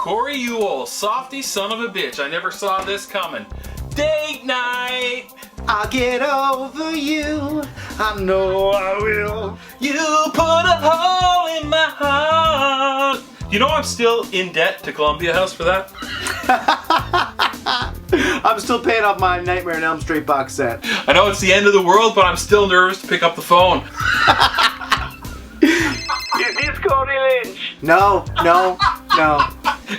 Corey, you old softy son of a bitch. I never saw this coming. Date night! I'll get over you. I know I will. You put a hole in my heart. You know I'm still in debt to Columbia House for that? I'm still paying off my Nightmare on Elm Street box set. I know it's the end of the world, but I'm still nervous to pick up the phone. Is this Cody Lynch? No.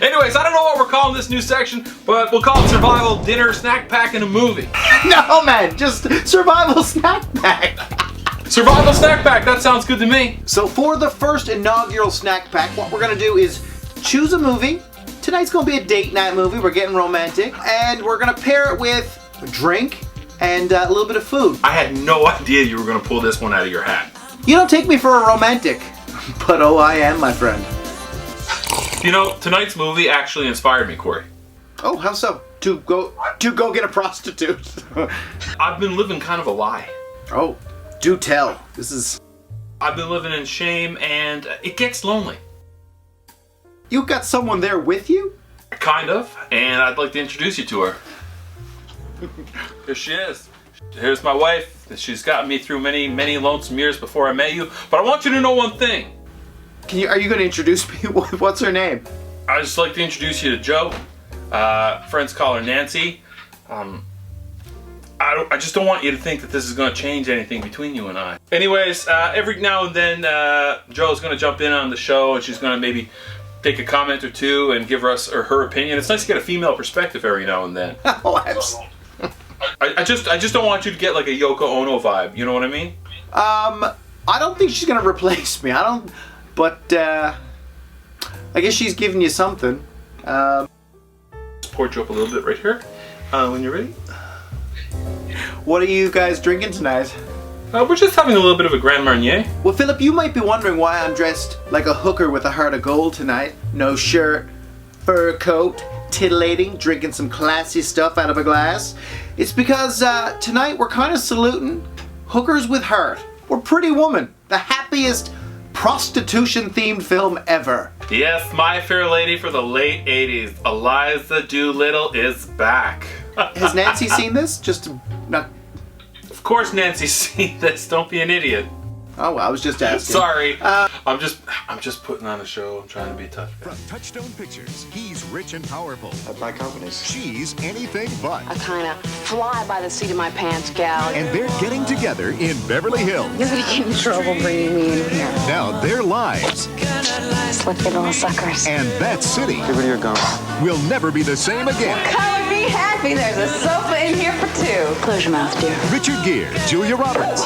Anyways, I don't know what we're calling this new section, but we'll call it Survival Dinner Snack Pack and a Movie. No, man, just survival snack pack. Survival Snack Pack, that sounds good to me. So for the first inaugural snack pack, what we're gonna do is choose a movie. Tonight's gonna be a date night movie. We're getting romantic, and we're gonna pair it with a drink and a little bit of food. I had no idea you were going to pull this one out of your hat. You don't take me for a romantic, but oh, I am, my friend. You know, tonight's movie actually inspired me, Corey. Oh, how so? To go get a prostitute. I've been living kind of a lie. Oh, do tell. I've been living in shame, and it gets lonely. You got someone there with you? Kind of, and I'd like to introduce you to her. Here she is. Here's my wife. She's gotten me through many, many lonesome years before I met you. But I want you to know one thing. Are you going to introduce me? What's her name? I'd just like to introduce you to Joe. Friends call her Nancy. I just don't want you to think that this is going to change anything between you and I. Anyways, every now and then Joe's going to jump in on the show, and she's going to maybe take a comment or two and give us her opinion. It's nice to get a female perspective every now and then. Oh, absolutely. I just don't want you to get like a Yoko Ono vibe. You know what I mean? I don't think she's going to replace me. But I guess she's giving you something. Just pour you up a little bit right here. When you're ready. What are you guys drinking tonight? We're just having a little bit of a Grand Marnier. Well, Philip, you might be wondering why I'm dressed like a hooker with a heart of gold tonight. No shirt, fur coat, titillating, drinking some classy stuff out of a glass. It's because tonight we're kind of saluting hookers with heart. We're Pretty Woman, the happiest prostitution-themed film ever. Yes, My Fair Lady for the late 80s. Eliza Doolittle is back. Has Nancy seen this? Of course Nancy's seen this. Don't be an idiot. Oh, well, I was just asking. Sorry. I'm just putting on a show. I'm trying to be tough. From Touchstone Pictures, he's rich and powerful. At my companies. She's anything but. A kind of fly by the seat of my pants gal. And they're getting together in Beverly Hills. You're gonna get in trouble bringing me in here. Now their lives Slippery little suckers. and that city Give her your gum. will never be the same again. Come and be happy. There's a sofa in here for two. Close your mouth, dear. Richard Gere, Julia Roberts,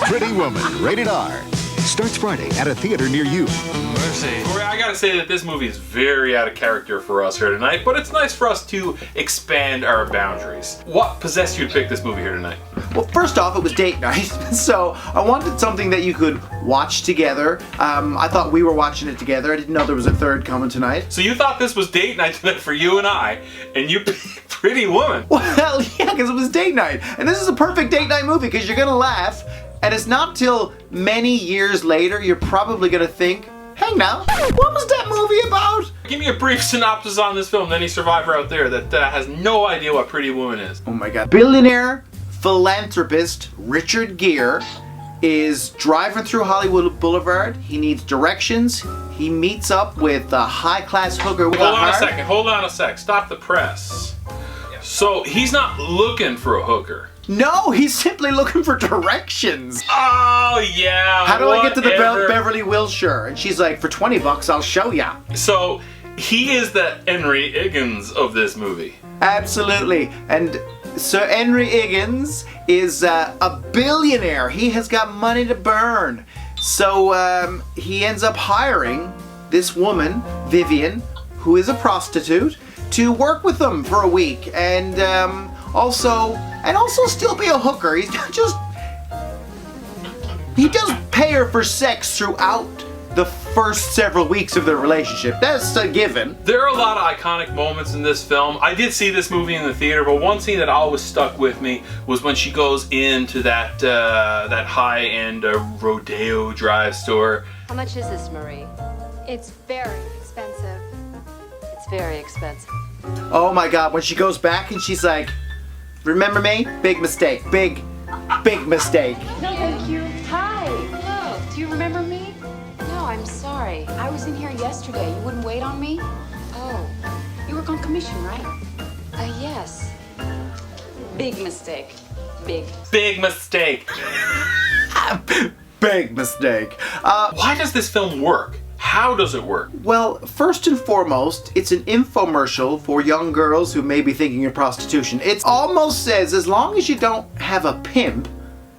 Pretty Woman, rated R. Starts Friday at a theater near you. Mercy. Corey, I gotta say that this movie is very out of character for us here tonight, but it's nice for us to expand our boundaries. What possessed you to pick this movie here tonight? Well, first off, it was date night, so I wanted something that you could watch together. I thought we were watching it together. I didn't know there was a third coming tonight. So you thought this was date night tonight for you and I, and you picked Pretty Woman. Well, yeah, because it was date night. And this is a perfect date night movie because you're going to laugh, and it's not till many years later you're probably going to think, hey now, what was that movie about? Give me a brief synopsis on this film to any survivor out there that has no idea what Pretty Woman is. Oh my god. Billionaire philanthropist Richard Gere is driving through Hollywood Boulevard. He needs directions. He meets up with a high-class hooker with Hold a on a heart. second. Hold on a sec. Stop the press. So he's not looking for a hooker. No, he's simply looking for directions. Oh yeah. How do I get to the whatever. Beverly Wilshire? And she's like, for $20, I'll show ya. So he is the Henry Higgins of this movie. Absolutely. And Sir Henry Higgins is a billionaire. He has got money to burn. So he ends up hiring this woman, Vivian, who is a prostitute, to work with them for a week and also still be a hooker. He's not just... He does pay her for sex throughout the first several weeks of their relationship. That's a given. There are a lot of iconic moments in this film. I did see this movie in the theater, but one scene that always stuck with me was when she goes into that high-end Rodeo Drive store. How much is this, Marie? It's very expensive. It's very expensive. Oh my God, when she goes back and she's like, remember me? Big mistake. Big mistake. No, thank you. Hi. Hello. Do you remember me? No, I'm sorry. I was in here yesterday. You wouldn't wait on me? Oh. You work on commission, right? Yes. Big mistake. Big. Big mistake. Big mistake. Why does this film work? How does it work? Well, first and foremost, it's an infomercial for young girls who may be thinking of prostitution. It almost says, as long as you don't have a pimp,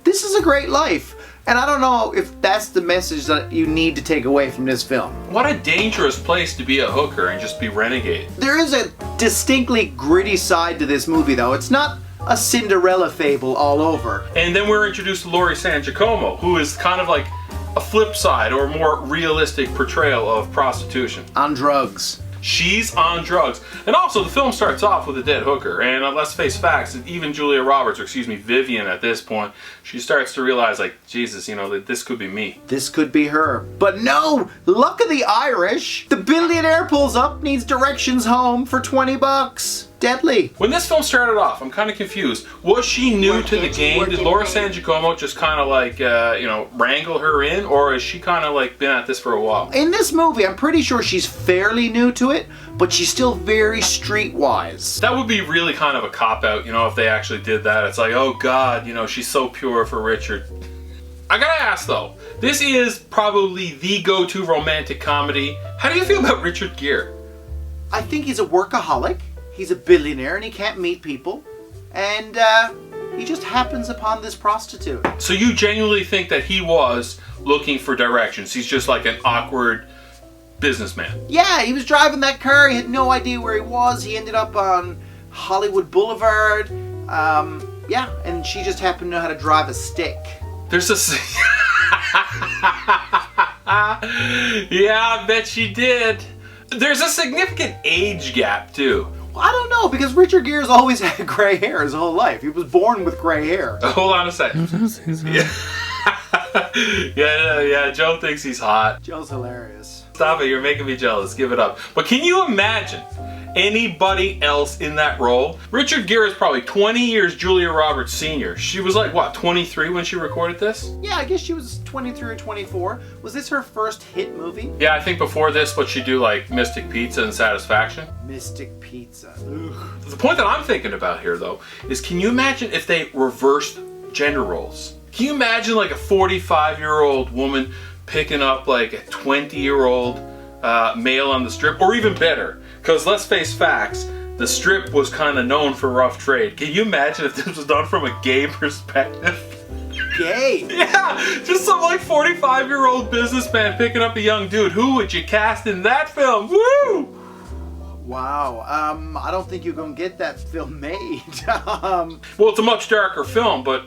this is a great life. And I don't know if that's the message that you need to take away from this film. What a dangerous place to be a hooker and just be renegade. There is a distinctly gritty side to this movie, though. It's not a Cinderella fable all over. And then we're introduced to Laurie San Giacomo, who is kind of like a flip side or more realistic portrayal of prostitution. On drugs. She's on drugs. And also, the film starts off with a dead hooker. And let's face facts, even Julia Roberts, or excuse me, Vivian at this point, she starts to realize, like, Jesus, you know, that this could be me. This could be her. But no! Luck of the Irish! The billionaire pulls up, needs directions home for 20 bucks. Deadly. When this film started off, I'm kind of confused. Was she new to the game? Did Laura San Giacomo just kind of like, wrangle her in? Or has she kind of like been at this for a while? In this movie, I'm pretty sure she's fairly new to it, but she's still very streetwise. That would be really kind of a cop-out, you know, if they actually did that. It's like, oh God, you know, she's so pure for Richard. I gotta ask though, this is probably the go-to romantic comedy. How do you feel about Richard Gere? I think he's a workaholic. He's a billionaire and he can't meet people. And he just happens upon this prostitute. So you genuinely think that he was looking for directions? He's just like an awkward businessman. Yeah, he was driving that car. He had no idea where he was. He ended up on Hollywood Boulevard. Yeah, and she just happened to know how to drive a stick. There's a... Yeah, I bet she did. There's a significant age gap too. Well, I don't know, because Richard Gere's always had gray hair his whole life. He was born with gray hair. Hold on a second. Yeah, Joe thinks he's hot. Joe's hilarious. Stop it, you're making me jealous. Give it up. But can you imagine anybody else in that role? Richard Gere is probably 20 years Julia Roberts senior. She was like, what, 23 when she recorded this? Yeah, I guess she was 23 or 24. Was this her first hit movie? Yeah, I think before this, what she'd do, like Mystic Pizza and Satisfaction. Mystic Pizza. Ugh. The point that I'm thinking about here, though, is can you imagine if they reversed gender roles? Can you imagine like a 45-year-old woman picking up like a 20-year-old male on the strip? Or even better, because let's face facts, the strip was kind of known for rough trade. Can you imagine if this was done from a gay perspective? Gay? Yeah, just some like 45-year-old businessman picking up a young dude. Who would you cast in that film? Woo! Wow, I don't think you're gonna get that film made. Well, it's a much darker film, but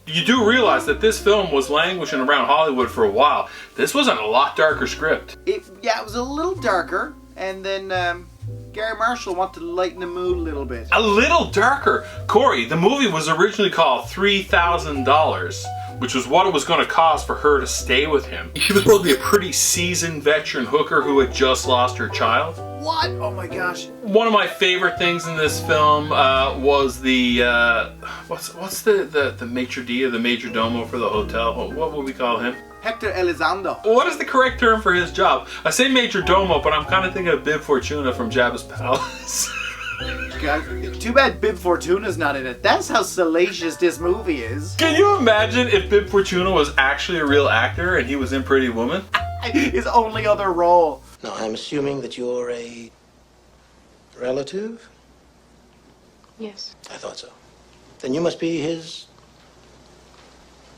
you do realize that this film was languishing around Hollywood for a while. This was on a lot darker script. It was a little darker, and then Gary Marshall wanted to lighten the mood a little bit. A little darker. Corey, the movie was originally called $3,000, which was what it was going to cost for her to stay with him. She was supposed to be a pretty seasoned veteran hooker who had just lost her child. What? Oh my gosh. One of my favorite things in this film was the what's the maitre d' or the major domo for the hotel? What would we call him? Hector Elizondo. What is the correct term for his job? I say major domo, but I'm kind of thinking of Bib Fortuna from Jabba's Palace. God, too bad Bib Fortuna's not in it. That's how salacious this movie is. Can you imagine if Bib Fortuna was actually a real actor and he was in Pretty Woman? His only other role. Now, I'm assuming that you're a relative? Yes. I thought so. Then you must be his...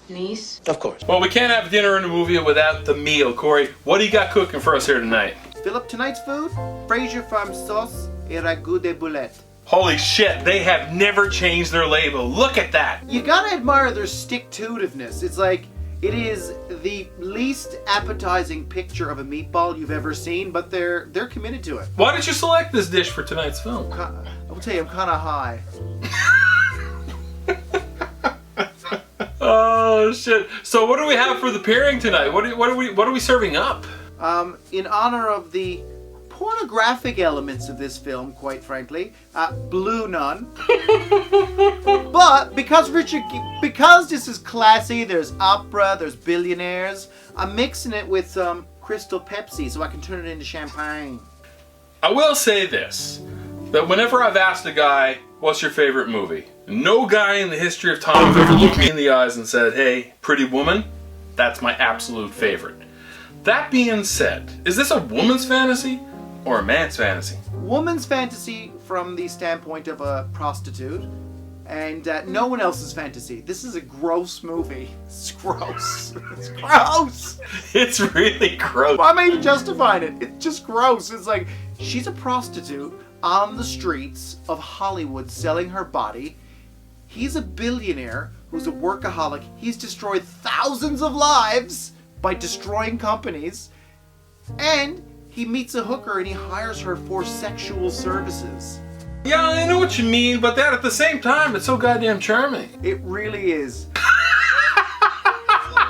Niece? Of course. Well, we can't have dinner in a movie without the meal. Corey, what do you got cooking for us here tonight? Fill up tonight's food, Fraser Farm sauce et ragout de boulette. Holy shit, they have never changed their label. Look at that. You gotta admire their stick-to-itiveness. It's like, it is the least appetizing picture of a meatball you've ever seen, but they're committed to it. Why did you select this dish for tonight's film? I'll tell you, I'm kind of high. Oh shit! So what do we have for the pairing tonight? What are we serving up? In honor of the pornographic elements of this film, quite frankly. Blue none. But because this is classy, there's opera, there's billionaires, I'm mixing it with some Crystal Pepsi so I can turn it into champagne. I will say this, that whenever I've asked a guy, what's your favorite movie? No guy in the history of time has ever looked me in the eyes and said, hey, Pretty Woman, that's my absolute favorite. That being said, is this a woman's fantasy or a man's fantasy? Woman's fantasy from the standpoint of a prostitute, and no one else's fantasy. This is a gross movie. It's gross. It's gross. It's really gross. Why am I even justifying it? It's just gross. It's like, she's a prostitute on the streets of Hollywood selling her body. He's a billionaire who's a workaholic. He's destroyed thousands of lives by destroying companies. And he meets a hooker and he hires her for sexual services. Yeah, I know what you mean, but that at the same time, it's so goddamn charming. It really is.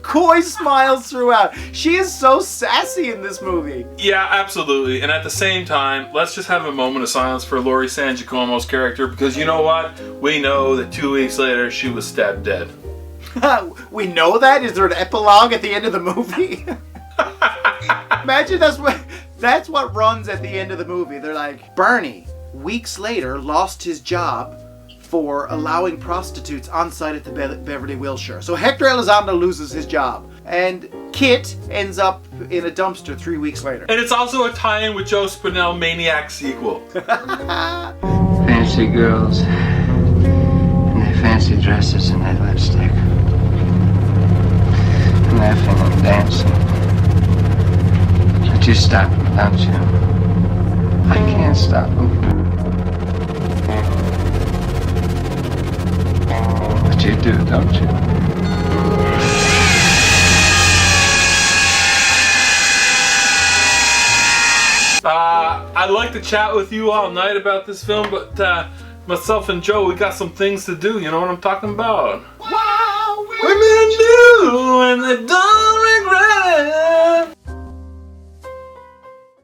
Coy smiles throughout. She is so sassy in this movie. Yeah, absolutely. And at the same time, let's just have a moment of silence for Laurie San Giacomo's character, because you know what? We know that 2 weeks later, she was stabbed dead. We know that? Is there an epilogue at the end of the movie? Imagine that's what runs at the end of the movie. They're like, Bernie, weeks later, lost his job for allowing prostitutes on site at the Beverly Wilshire. So Hector Elizondo loses his job. And Kit ends up in a dumpster 3 weeks later. And it's also a tie-in with Joe Spinell Maniac sequel. Fancy girls in their fancy dresses and their lipstick. Laughing and dancing. But you stop them, don't you? I can't stop them. But you do, don't you? I'd like to chat with you all night about this film, but myself and Joe, we got some things to do. You know what I'm talking about? Wow, women do, and they don't regret it.